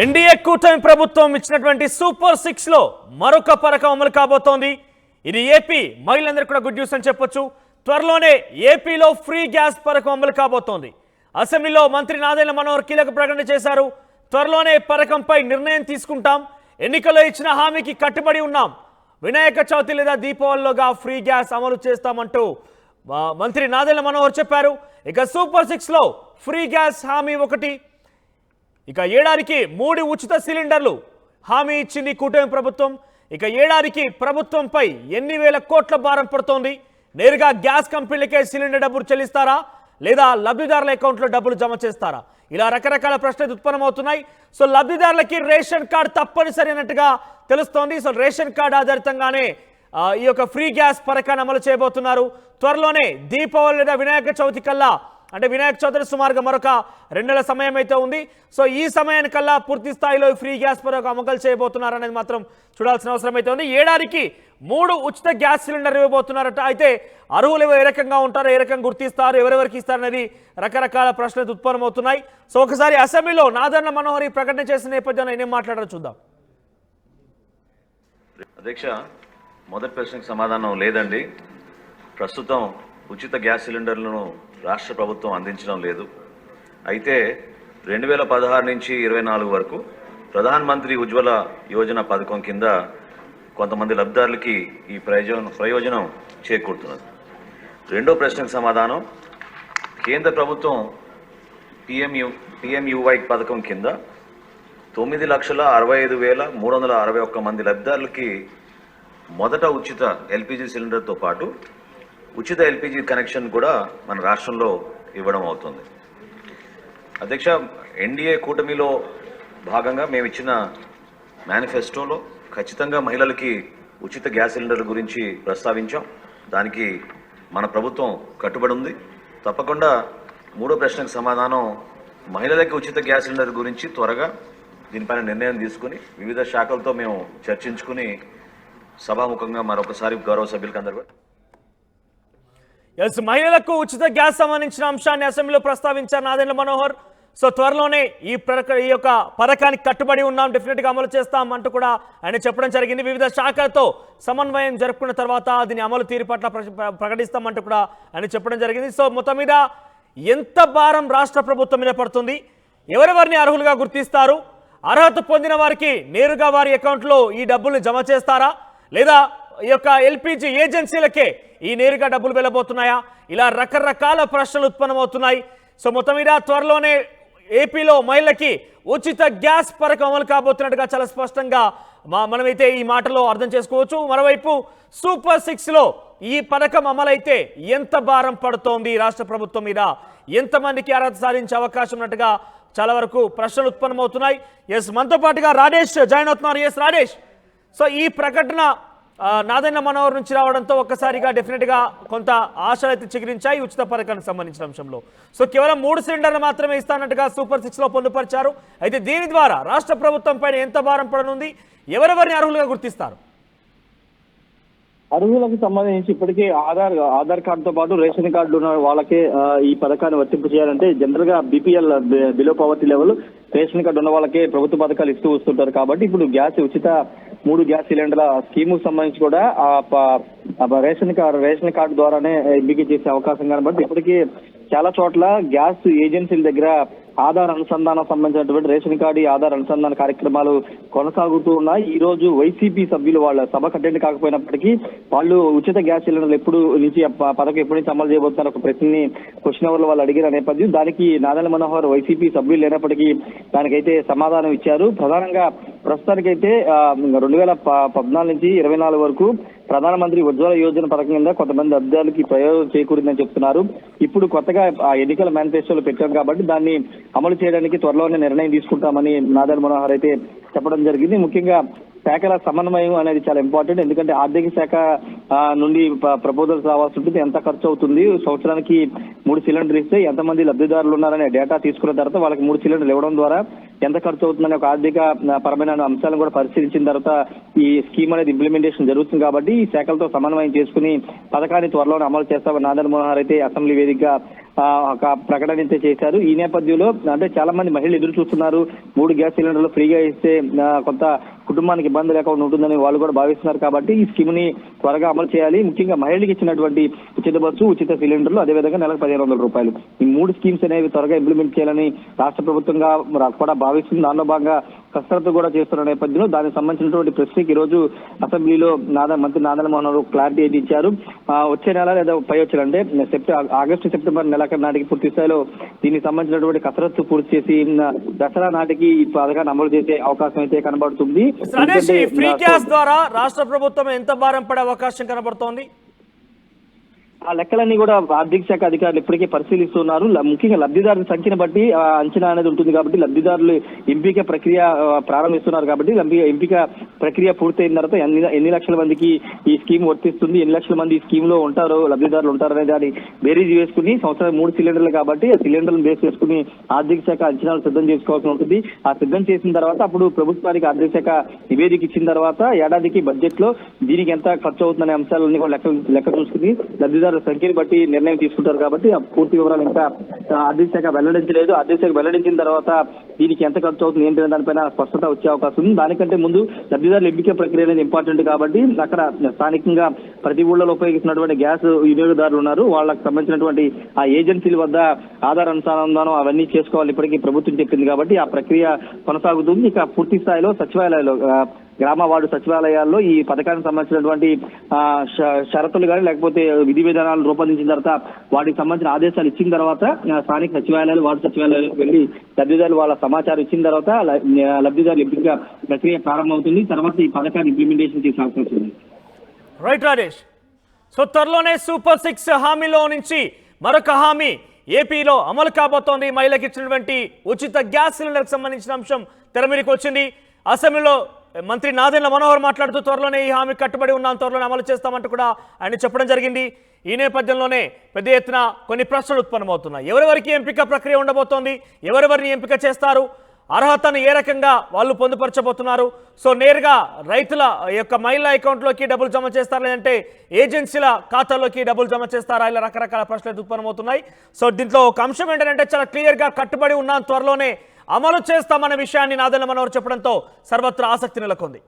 NDA కూటమి ప్రభుత్వం ఇచ్చినటువంటి సూపర్ 6 లో మరొక పథకం అమలు కాబోతోంది. ఇది ఏపీ మహిళలందరికీ కూడా గుడ్ న్యూస్ అని చెప్పొచ్చు. త్వరలోనే ఏపీలో ఫ్రీ గ్యాస్ పథకం అమలు కాబోతోంది. అసెంబ్లీలో మంత్రి నాదెండ్ల మనోహర్ కీలక ప్రకటన చేశారు. త్వరలోనే పథకంపై నిర్ణయం తీసుకుంటాం. ఎన్నికల్లో ఇచ్చిన హామీకి కట్టుబడి ఉన్నాం. వినాయక చవితి లేదా దీపావళిలోగా ఫ్రీ గ్యాస్ అమలు చేస్తామంటూ మంత్రి నాదెండ్ల మనోహర్ చెప్పారు. ఇక సూపర్ 6 లో ఫ్రీ గ్యాస్ హామీ ఒకటి. ఇక ఏడాదికి 3 ఉచిత సిలిండర్లు హామీ ఇచ్చింది కూటమి ప్రభుత్వం. ఇక ఏడాదికి ప్రభుత్వంపై ఎన్ని వేల కోట్ల భారం పడుతోంది. నేరుగా గ్యాస్ కంపెనీలకే సిలిండర్ డబ్బులు చెల్లిస్తారా లేదా లబ్ధిదారుల అకౌంట్లో డబ్బులు జమ చేస్తారా? ఇలా రకరకాల ప్రశ్నలు ఉత్పన్నమవుతున్నాయి. సో లబ్ధిదారులకి రేషన్ కార్డు తప్పనిసరి అన్నట్టుగా తెలుస్తోంది. సో రేషన్ కార్డు ఆధారితంగానే ఈ యొక్క ఫ్రీ గ్యాస్ పథకాన్ని అమలు చేయబోతున్నారు. త్వరలోనే దీపావళి లేదా వినాయక చవితి కల్లా, అంటే వినాయక చవితి సుమారుగా మరొక 2 నెలల సమయం అయితే ఉంది. సో ఈ సమయానికల్లా పూర్తి స్థాయిలో ఫ్రీ గ్యాస్ పథకం అమలు చేయబోతున్నారు అనేది మాత్రం చూడాల్సిన అవసరం అయితే ఉంది. ఏడాదికి 3 ఉచిత గ్యాస్ సిలిండర్ ఇవ్వబోతున్నారట. అయితే అర్హులు ఏ రకంగా ఉంటారో, ఏ రకంగా గుర్తిస్తారు, ఎవరెవరికి ఇస్తారనేది రకరకాల ప్రశ్నలు ఉత్పన్నమవుతున్నాయి. సో ఒకసారి అసెంబ్లీలో నాదెండ్ల మనోహర్ ఈ ప్రకటన చేసిన నేపథ్యంలో ఏం మాట్లాడారో చూద్దాం. అధ్యక్ష, మొదటి ప్రశ్నకు సమాధానం లేదండి. ప్రస్తుతం ఉచిత గ్యాస్ సిలిండర్లను రాష్ట్ర ప్రభుత్వం అందించడం లేదు. అయితే 2016 నుంచి 24 వరకు ప్రధాన మంత్రి ఉజ్వల యోజన పథకం కింద కొంతమంది లబ్ధిదారులకి ఈ ప్రయోజనం చేకూరుతున్నది. రెండో ప్రశ్నకు సమాధానం, కేంద్ర ప్రభుత్వం పిఎంయువై పథకం కింద 9,65,361 మంది లబ్ధిదారులకి మొదట ఉచిత ఎల్పిజి సిలిండర్తో పాటు ఉచిత ఎల్పిజి కనెక్షన్ కూడా మన రాష్ట్రంలో ఇవ్వడం అవుతుంది. అధ్యక్ష, ఎన్డీఏ కూటమిలో భాగంగా మేము ఇచ్చిన మేనిఫెస్టోలో ఖచ్చితంగా మహిళలకి ఉచిత గ్యాస్ సిలిండర్ల గురించి ప్రస్తావించాం. దానికి మన ప్రభుత్వం కట్టుబడి ఉంది. తప్పకుండా మూడో ప్రశ్నకు సమాధానం, మహిళలకి ఉచిత గ్యాస్ సిలిండర్ గురించి త్వరగా దీనిపైన నిర్ణయం తీసుకుని వివిధ శాఖలతో మేము చర్చించుకుని సభాముఖంగా మరొకసారి గౌరవ సభ్యులకు అందరూ మహిళలకు ఉచిత గ్యాస్ సంబంధించిన అంశాన్ని అసెంబ్లీలో ప్రస్తావించారు నాదెండ్ల మనోహర్. సో త్వరలోనే ఈ యొక్క పథకానికి కట్టుబడి ఉన్నాం, డెఫినెట్గా అమలు చేస్తాం అంటూ కూడా ఆయన చెప్పడం జరిగింది. వివిధ శాఖలతో సమన్వయం జరుపుకున్న తర్వాత దీని అమలు తీరు పట్ల ప్రకటిస్తామంటూ కూడా ఆయన చెప్పడం జరిగింది. సో మొత్తం మీద ఎంత భారం రాష్ట్ర ప్రభుత్వం మీద పడుతుంది, ఎవరెవరిని అర్హులుగా గుర్తిస్తారు, అర్హత పొందిన వారికి నేరుగా వారి అకౌంట్లో ఈ డబ్బుల్ని జమ చేస్తారా లేదా ఈ యొక్క ఎల్పిజి ఏజెన్సీలకే ఈ నేరుగా డబ్బులు వెళ్ళబోతున్నాయా? ఇలా రకరకాల ప్రశ్నలు ఉత్పన్నమవుతున్నాయి. సో మొత్తం మీద త్వరలోనే ఏపీలో మహిళలకి ఉచిత గ్యాస్ పథకం అమలు కాబోతున్నట్టుగా చాలా స్పష్టంగా మనమైతే ఈ మాటలో అర్థం చేసుకోవచ్చు. మరోవైపు సూపర్ 6 లో ఈ పథకం అమలైతే ఎంత భారం పడుతోంది రాష్ట్ర ప్రభుత్వం మీద, ఎంతమందికి అర్హత సాధించే అవకాశం ఉన్నట్టుగా చాలా వరకు ప్రశ్నలు ఉత్పన్నమవుతున్నాయి. ఎస్, మనతో పాటుగా రాజేష్ జాయిన్ అవుతున్నారు. ఎస్ రాజేష్, సో ఈ ప్రకటన నాదెండ్ల మనోహర్ నుంచి రావడంతో ఒక్కసారిగా డెఫినెట్గా కొంత ఆశలు అయితే చిగురించాయి ఉచిత పథకానికి సంబంధించిన అంశంలో. సో కేవలం 3 సిలిండర్లు మాత్రమే ఇస్తానట్టుగా సూపర్ 6 లో పొందుపరిచారు. అయితే దీని ద్వారా రాష్ట్ర ప్రభుత్వం పైన ఎంత భారం పడనుంది, ఎవరెవరిని అర్హులుగా గుర్తిస్తారు? అర్హులకు సంబంధించి ఇప్పటికే ఆధార్ కార్డుతో పాటు రేషన్ కార్డు ఉన్న వాళ్ళకే ఈ పథకాన్ని వర్తింపు చేయాలంటే జనరల్ గా BPL below poverty level ration card ఉన్న వాళ్ళకే ప్రభుత్వ పథకాలు ఇస్తూ వస్తుంటారు. కాబట్టి ఇప్పుడు ఉచిత 3 గ్యాస్ సిలిండర్ల స్కీమ్ సంబంధించి కూడా రేషన్ కార్డు ద్వారానే ఎంపిక చేసే అవకాశం కనబడి ఇప్పటికీ చాలా చోట్ల గ్యాస్ ఏజెన్సీల దగ్గర ఆధార్ అనుసంధానం సంబంధించినటువంటి రేషన్ కార్డు ఆధార్ అనుసంధాన కార్యక్రమాలు కొనసాగుతూ ఉన్నాయి. ఈ రోజు వైసీపీ సభ్యులు వాళ్ళ సభకు అటెండ్ కాకపోయినప్పటికీ వాళ్ళు ఉచిత గ్యాస్ సిలిండర్లు ఎప్పుడు నుంచి పథకం ఎప్పటి నుంచి అమలు చేయబోతున్నారు ఒక క్వశ్చన్ అవర్ లో వాళ్ళు అడిగిన నేపథ్యం దానికి నాదెండ్ల మనోహర్ వైసీపీ సభ్యులు లేనప్పటికీ దానికైతే సమాధానం ఇచ్చారు. ప్రధానంగా ప్రస్తుతానికైతే 2014 నుంచి 24 వరకు ప్రధానమంత్రి ఉజ్వల యోజన పథకం కింద కొంతమంది లబ్ధిదారులకి ప్రయోజనం చేకూరిందని చెప్తున్నారు. ఇప్పుడు కొత్తగా ఎన్నికల మేనిఫెస్టోలో పెట్టాం కాబట్టి దాన్ని అమలు చేయడానికి త్వరలోనే నిర్ణయం తీసుకుంటామని నాదెండ్ల మనోహర్ అయితే చెప్పడం జరిగింది. ముఖ్యంగా శాఖల సమన్వయం అనేది చాలా ఇంపార్టెంట్. ఎందుకంటే ఆర్థిక శాఖ నుండి ప్రపోజల్స్ రావాల్సి ఉంటుంది, ఎంత ఖర్చు అవుతుంది, సంవత్సరానికి 3 సిలిండర్లు ఇస్తే ఎంతమంది లబ్ధిదారులు ఉన్నారనే డేటా తీసుకున్న తర్వాత వాళ్ళకి 3 సిలిండర్లు ఇవ్వడం ద్వారా ఎంత ఖర్చు అవుతుందనే ఒక ఆర్థిక పరమైన అంశాలను కూడా పరిశీలించిన తర్వాత ఈ స్కీమ్ అనేది ఇంప్లిమెంటేషన్ జరుగుతుంది. కాబట్టి ఈ శాఖలతో సమన్వయం చేసుకుని పథకాన్ని త్వరలోనే అమలు చేస్తామని నాదెండ్ల మనోహర్ అయితే అసెంబ్లీ వేదికగా ఒక ప్రకటన అయితే చేశారు. ఈ నేపథ్యంలో అంటే చాలా మంది మహిళలు ఎదురు చూస్తున్నారు. 3 గ్యాస్ సిలిండర్లు ఫ్రీగా ఇస్తే కొంత కుటుంబానికి ఇబ్బంది లేకుండా ఉంటుందని వాళ్ళు కూడా భావిస్తున్నారు. కాబట్టి ఈ స్కీమ్ ని త్వరగా అమలు చేయాలి. ముఖ్యంగా మహిళలకు ఇచ్చినటువంటి ఉచిత బస్సు, ఉచిత సిలిండర్లు, అదేవిధంగా నెలకు 1500 రూపాయలు, ఈ 3 స్కీమ్స్ అనేవి త్వరగా ఇంప్లిమెంట్ చేయాలని రాష్ట్ర ప్రభుత్వంగా కూడా భావిస్తుంది. దానిలో భాగంగా కసరత్తు కూడా చేస్తున్న నేపథ్యంలో దానికి సంబంధించినటువంటి ప్రశ్నకి ఈ రోజు అసెంబ్లీలో మంత్రి నాదెండ్ల మనోహర్ క్లారిటీ అయితే ఇచ్చారు. వచ్చే నెల లేదా పై వచ్చే అంటే ఆగస్టు సెప్టెంబర్ నెలాఖరు నాటికి పూర్తి స్థాయిలో దీనికి సంబంధించినటువంటి కసరత్తు పూర్తి చేసి దసరా నాటికి ఈ పథకాన్ని అమలు చేసే అవకాశం అయితే కనబడుతుంది. ఫ్రీ గ్యాస్ ద్వారా రాష్ట్ర ప్రభుత్వం ఎంత భారం పడే అవకాశం కనబడుతోంది? ఆ లెక్కలన్నీ కూడా ఆర్థిక శాఖ అధికారులు ఇప్పటికే పరిశీలిస్తున్నారు. ముఖ్యంగా లబ్ధిదారుల సంఖ్యను బట్టి అంచనా అనేది ఉంటుంది. కాబట్టి లబ్ధిదారులు ఎంపిక ప్రక్రియ ప్రారంభిస్తున్నారు. కాబట్టి ఎంపిక ప్రక్రియ పూర్తయిన తర్వాత ఎన్ని లక్షల మందికి ఈ స్కీమ్ వర్తిస్తుంది, ఎన్ని లక్షల మంది ఈ స్కీమ్ లో ఉంటారు, లబ్ధిదారులు ఉంటారు అనే దాన్ని బేరీజ్ వేసుకుని సంవత్సరం 3 సిలిండర్లు కాబట్టి ఆ సిలిండర్లను బేస్ చేసుకుని ఆర్థిక శాఖ అంచనాలు సిద్ధం చేసుకోవాల్సి ఉంటుంది. ఆ సిద్ధం చేసిన తర్వాత అప్పుడు ప్రభుత్వానికి ఆర్థిక శాఖ నివేదిక ఇచ్చిన తర్వాత ఏడాదికి బడ్జెట్ లో దీనికి ఎంత ఖర్చు అవుతుందనే అంశాలన్నీ కూడా లెక్క చూసుకుని లబ్ధిదారుల సంఖ్యను బట్టి నిర్ణయం తీసుకుంటారు. కాబట్టి ఆ పూర్తి వివరాలు ఇంకా ఆర్థిక శాఖ వెల్లడించలేదు. ఆర్థిక శాఖ వెల్లడించిన తర్వాత దీనికి ఎంత ఖర్చు అవుతుంది ఏంటనే దానిపైన స్పష్టత వచ్చే అవకాశం ఉంది. దానికంటే ముందు లబ్ధిదారుల ఎంపిక ప్రక్రియ అనేది ఇంపార్టెంట్. కాబట్టి అక్కడ స్థానికంగా ప్రతి ఊళ్ళలో ఉపయోగిస్తున్నటువంటి గ్యాస్ వినియోగదారులు ఉన్నారు. వాళ్ళకి సంబంధించినటువంటి ఆ ఏజెన్సీల వద్ద ఆధార్ అనుసంధానం అవన్నీ చేసుకోవాలి ఇప్పటికీ ప్రభుత్వం చెప్పింది. కాబట్టి ఆ ప్రక్రియ కొనసాగుతుంది. ఇక పూర్తి స్థాయిలో సచివాలయాల్లో గ్రామ వార్డు సచివాలయాల్లో ఈ పథకానికి సంబంధించినటువంటి షరతులు కానీ లేకపోతే విధి విధానాలు రూపొందించిన తర్వాత వాటికి సంబంధించిన ఆదేశాలు ఇచ్చిన తర్వాత స్థానిక సచివాలయాలు, వార్డు సచివాలయాలకు వెళ్లి లబ్ధిదారులు వాళ్ళ సమాచారం ఇచ్చిన తర్వాత లబ్ధిదారుల ఎంపిక ప్రక్రియ ప్రారంభమవుతుంది. తర్వాత ఈ పథకాన్ని ఇంప్లిమెంటేషన్ చేసే అవకాశం ఉంది. రైట్ రాజేష్. సో త్వరలోనే సూపర్ 6 హామీలో నుంచి మరొక హామీ ఏపీలో అమలు కాబోతోంది. మహిళలకు ఇచ్చినటువంటి ఉచిత గ్యాస్ సిలిండర్కి సంబంధించిన అంశం తెర మీదకి వచ్చింది. అసెంబ్లీలో మంత్రి నాదెండ్ల మనోహర్ మాట్లాడుతూ త్వరలోనే ఈ హామీ కట్టుబడి ఉన్నాం, త్వరలోనే అమలు చేస్తామంటూ కూడా ఆయన చెప్పడం జరిగింది. ఈ నేపథ్యంలోనే పెద్ద ఎత్తున కొన్ని ప్రశ్నలు ఉత్పన్నమవుతున్నాయి. ఎవరెవరికి ఎంపిక ప్రక్రియ ఉండబోతోంది, ఎవరెవరిని ఎంపిక చేస్తారు, అర్హతను ఏ రకంగా వాళ్ళు పొందుపరచబోతున్నారు, సో నేరుగా రైతుల యొక్క మహిళా అకౌంట్లోకి డబ్బులు జమ చేస్తారా లేదంటే ఏజెన్సీల ఖాతాల్లోకి డబ్బులు జమ చేస్తారా, ఇలా రకరకాల ప్రశ్నలు ఉత్పన్నమవుతున్నాయి. సో దీంట్లో ఒక అంశం ఏంటంటే చాలా క్లియర్గా కట్టుబడి ఉన్నాం, త్వరలోనే అమలు చేస్తామన్న విషయాన్ని నాదెండ్ల మనోహర్ చెప్పడంతో సర్వత్రా ఆసక్తి నెలకొంది.